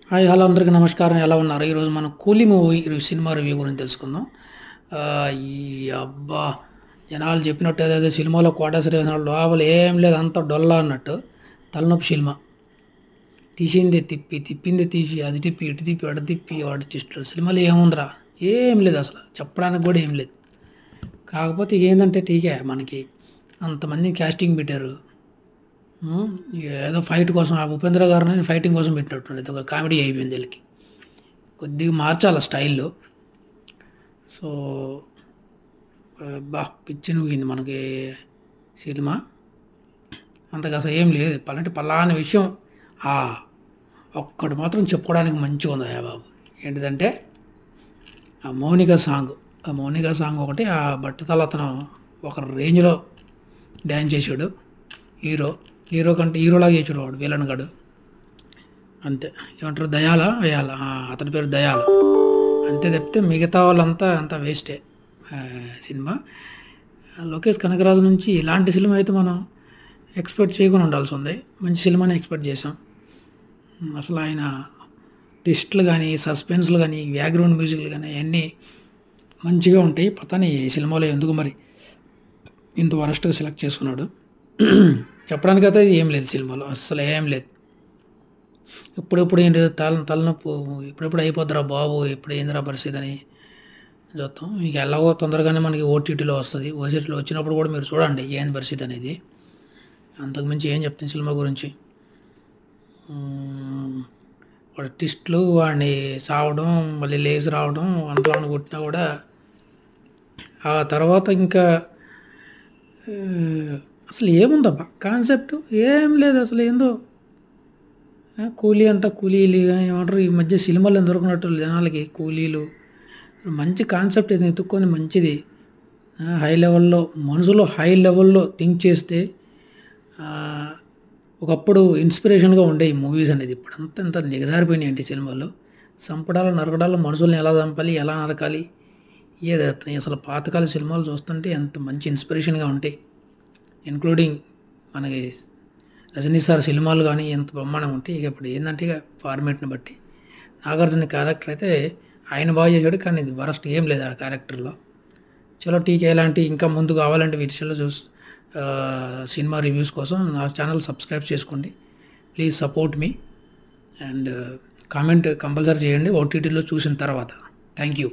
Hi hello అందరికీ నమస్కారం. ఎలా ఉన్నారు? ఈరోజు మనం 'కూలీ' మూవీ సినిమా రివ్యూ గురించి తెలుసుకుందాం. ఈ అబ్బా! జనాలు చెప్పినట్టు ఏదేదో సినిమాలో కోటేశ్వర వేసినట్టు లోపల ఏం లేదు, అంతా డొల్ల అన్నట్టు. తలనొప్పి సినిమా. తీసింది తిప్పి, తిప్పింది తీసి, అది తిప్పి, ఇటు తిప్పి, అటు తిప్పి, వాడి ట్విస్టులు. సినిమాలో ఏముందిరా? ఏం లేదు అసలు. చెప్పడానికి కూడా ఏం లేదు. కాకపోతే ఏందంటే టీకే మనకి అంతమందిని క్యాస్టింగ్ పెట్టారు. హ్మ్. ఏదో ఫైట్ కోసం ఆ ఉపేంద్ర గారిని ఫైటింగ్ కోసం పెట్టినట్టుండి. ఇది ఒక కామెడీ అయిపోయింది వీళ్ళకి. కొద్దిగా మార్చాల స్టైలు. సో, పిచ్చి నూగింది మనకి సినిమా. అంతగా అసలు ఏం లేదు. పలానా విషయం ఆ! ఒక్కటి మాత్రం చెప్పుకోవడానికి మంచిగా ఉంది బాబు. ఏంటిదంటే ఆ 'మౌనిక' సాంగ్. ఆ 'మౌనిక' సాంగ్ ఒకటి, ఆ బట్టతల అతను ఒక రేంజ్‌లో డ్యాన్స్ చేసాడు. హీరో. హీరో కంటే హీరోలాగా చేసాడు వాడు విలన్ గాడు. అంతే. ఏమంటారు దయాలా? అయాలా? అతని పేరు దయాల. అంతే తప్పితే మిగతా వాళ్ళంతా అంతా వేస్టే. సినిమా. లోకేష్ కనగరాజు నుంచి ఇలాంటి సినిమా అయితే మనం ఎక్స్‌పెక్ట్ చేయకుండా ఉండాల్సి ఉంది. మంచి సినిమానే ఎక్స్‌పెక్ట్ చేసాం. అసలు ఆయన ట్విస్టులు గానీ, సస్పెన్స్‌లు గానీ, బ్యాక్‌గ్రౌండ్ మ్యూజిక్‌లు గానీ అయన్నీ మంచిగా ఉంటాయి. పతాని ఈ సినిమాలో ఎందుకు మరి ఇంత వరస్ట్‌గా సెలెక్ట్ చేసుకున్నాడు. చెప్పడానికైతే ఏం లేదు సినిమాలో. అస్సలు ఏం లేదు. ఇప్పుడిప్పుడు ఏంటి తలనొప్పి ఇప్పుడెప్పుడు అయిపోద్దిరా బాబు! ఎప్పుడు ఏందిరా పరిస్థితి అని చూస్తాం. ఇక ఎలాగో తొందరగానే మనకి ఓటీటీలో వస్తది. ఓటీటీలో వచ్చినప్పుడు కూడా మీరు చూడండి ఏంది పరిస్థితి అనేది. అంతకుమించి ఏం చెప్తాను సినిమా గురించి. వాడి ట్విస్టులు, వాడిని సావడం, మళ్ళీ లేచి రావడం, అంతలోని కొట్టినా కూడా ఆ తర్వాత ఇంకా అసలు ఏముందబ్బా కాన్సెప్ట్ ఏం లేదు అసలు. ఏందో కూలీ అంట, కూలీలు ఏమంటారు ఈ మధ్య సినిమాలు దొరకనట్టు జనాలకి కూలీలు. మంచి కాన్సెప్ట్ ఏదైనా ఎత్తుక్కొని మంచిది హై లెవెల్‌లో మనుషులు హై లెవెల్‌లో థింక్ చేస్తే ఒకప్పుడు ఇన్స్పిరేషన్‌గా ఉండేవి మూవీస్ అనేది. ఇప్పుడంతా ఇంత దిగజారిపోయినాయండి సినిమాలు. సంపడాలు, నరకడాలు, మనుషుల్ని ఎలా చంపాలి, ఎలా నరకాలి, అసలు పాతకాల సినిమాలు చూస్తుంటే ఎంత మంచి ఇన్స్పిరేషన్‌గా ఉంటాయి. ఇంక్లూడింగ్ మనకి రజనీ సార్ సినిమాలు కానీ ఎంత బ్రహ్మాండంగా ఉంటాయి. ఇక ఇప్పుడు ఏందంటే ఇక ఫార్మాట్‌ని బట్టి. నాగార్జున క్యారెక్టర్ అయితే ఆయన బాగా చేసాడు. కానీ ఇది వరస్ట్ ఏం లేదు ఆ క్యారెక్టర్‌లో. చలో టీకే ఇలాంటి ఇంకా ముందు కావాలంటే వీటిలో సినిమా రివ్యూస్ కోసం నా ఛానల్ సబ్స్క్రైబ్ చేసుకోండి. Please support me and comment compulsory చేయండి ఓటీటీలో చూసిన తర్వాత. Thank you.